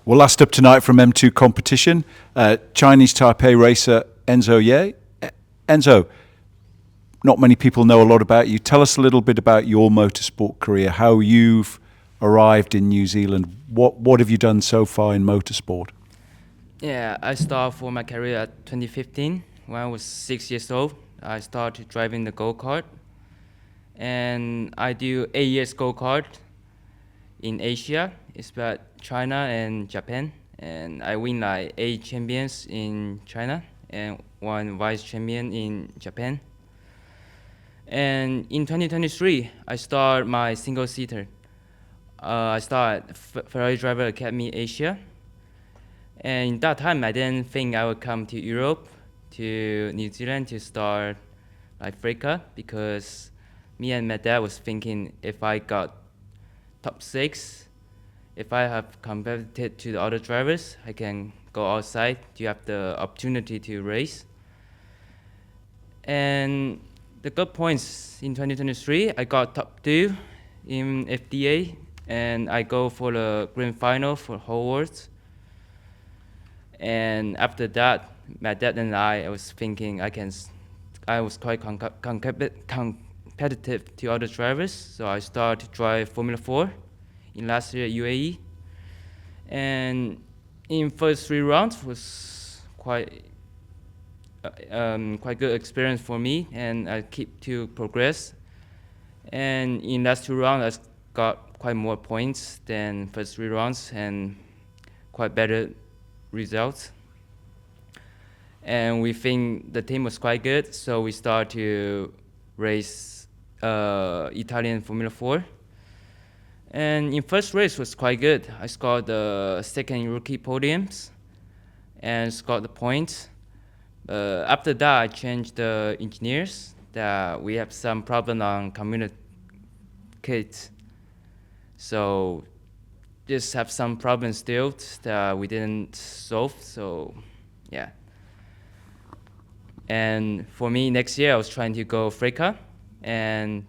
Well, last up tonight from M2 competition, Chinese Taipei racer Enzo Ye. Enzo, not many people know a lot about you. Tell us a little bit about your motorsport career, how you've arrived in New Zealand. What have you done so far in motorsport? Yeah, I started for my career at 2015 when I was 6 years old. I started driving the go-kart, and I do 8 years go-kart in Asia. It's about China and Japan, and I win like 8 champions in China and one vice champion in Japan. And in 2023, I start my single-seater. I started Ferrari Driver Academy Asia. And in that time, I didn't think I would come to Europe, to New Zealand to start like Africa, because me and my dad was thinking if I got top 6, if I have competed to the other drivers, I can go outside to have the opportunity to race. And the good points in 2023, I got top 2 in FDA, and I go for the grand final for Hogwarts. And after that, my dad and I was thinking I was quite competitive to other drivers, so I started to drive Formula 4 in last year at UAE. And in first 3 rounds was quite good experience for me, and I keep to progress. And in last 2 rounds, I got quite more points than first 3 rounds and quite better results. And we think the team was quite good, so we started to race Italian Formula 4. And in first race was quite good. I scored the second rookie podiums and scored the points. After that, I changed the engineers. That we have some problem on communicate. So just have some problems still that we didn't solve. So yeah. And for me, next year I was trying to go Africa, and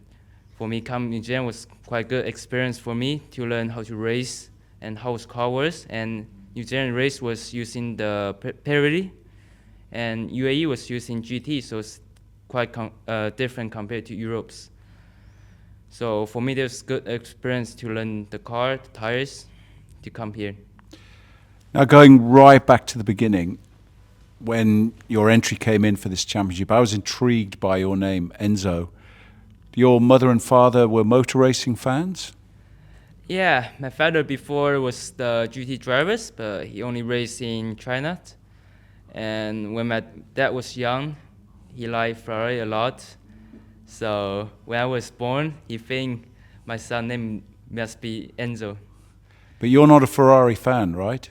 for me, coming New Zealand was quite good experience for me to learn how to race and how car works. And New Zealand race was using the Pirelli, and UAE was using GT, so it's quite different compared to Europe's. So for me, there's good experience to learn the car, the tires, to come here. Now, going right back to the beginning, when your entry came in for this championship, I was intrigued by your name, Enzo. Your mother and father were motor racing fans? Yeah, my father before was the GT drivers, but he only raced in China. And when my dad was young, he liked Ferrari a lot. So when I was born, he think my son name must be Enzo. But you're not a Ferrari fan, right?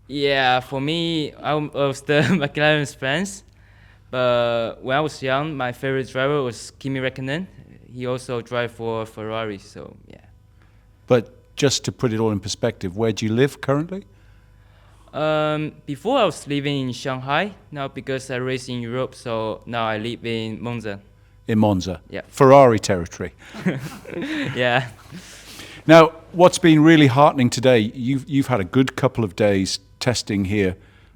Yeah, for me, I was the McLaren's fans. But when I was young, my favorite driver was Kimi Räikkönen. He also drive for Ferrari, so yeah. But just to put it all in perspective, where do you live currently? Before I was living in Shanghai. Now because I race in Europe, so now I live in Monza. In Monza? Yeah. Ferrari territory. Yeah. Now, what's been really heartening today, you've had a good couple of days testing here,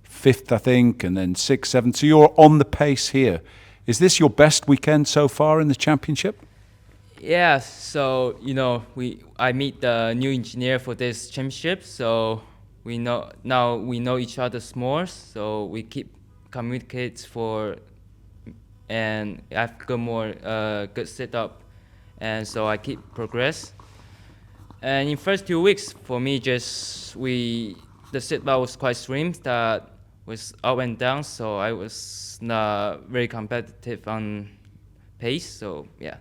5th, I think, and then 6th, 7th. So you're on the pace here. Is this your best weekend so far in the championship? Yeah, so I meet the new engineer for this championship, so we know each other's more, so we keep communicate and I've got more good setup, and so I keep progress. And in first 2 weeks for me, the setup was quite slim, that was up and down, so I was not very competitive on pace, so yeah.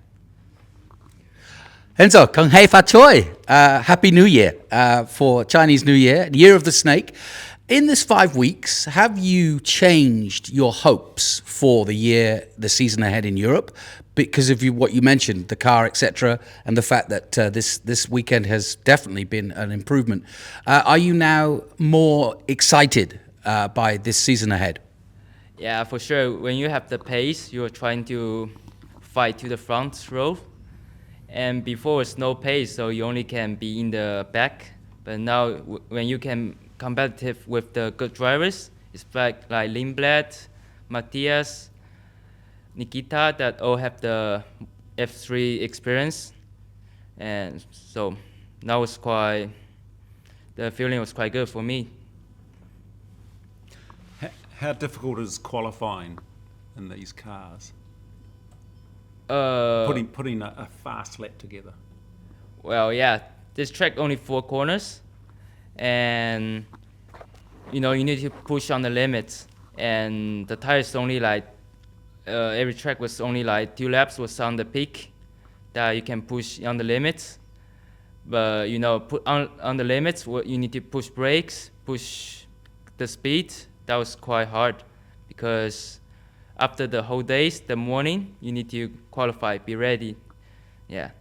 Enzo, Kung Hei Fat Choi. Happy New Year for Chinese New Year, Year of the Snake. In this 5 weeks, have you changed your hopes for the season ahead in Europe, because of what you mentioned, the car, etc., and the fact that this weekend has definitely been an improvement? Are you now more excited by this season ahead? Yeah, for sure. When you have the pace, you're trying to fight to the front row. And before it's no pace, so you only can be in the back. But now when you can competitive with the good drivers. It's like Lindblad, Matthias, Nikita that all have the F3 experience, and so that was quite. The feeling was quite good for me. How difficult is qualifying in these cars? Putting a fast lap together. Well, yeah, this track only 4 corners, and you need to push on the limits, and the tires only every track was only 2 laps was on the peak that you can push on the limits. But put on the limits, you need to push brakes, push the speed. That was quite hard because after the whole days, the morning, you need to qualify, be ready. Yeah.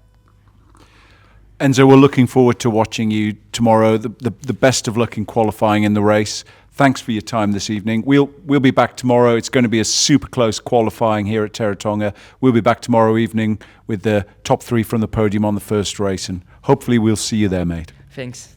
Enzo, we're looking forward to watching you tomorrow. The best of luck in qualifying in the race. Thanks for your time this evening. We'll be back tomorrow. It's going to be a super close qualifying here at Teretonga. We'll be back tomorrow evening with the top 3 from the podium on the first race, and hopefully we'll see you there, mate. Thanks.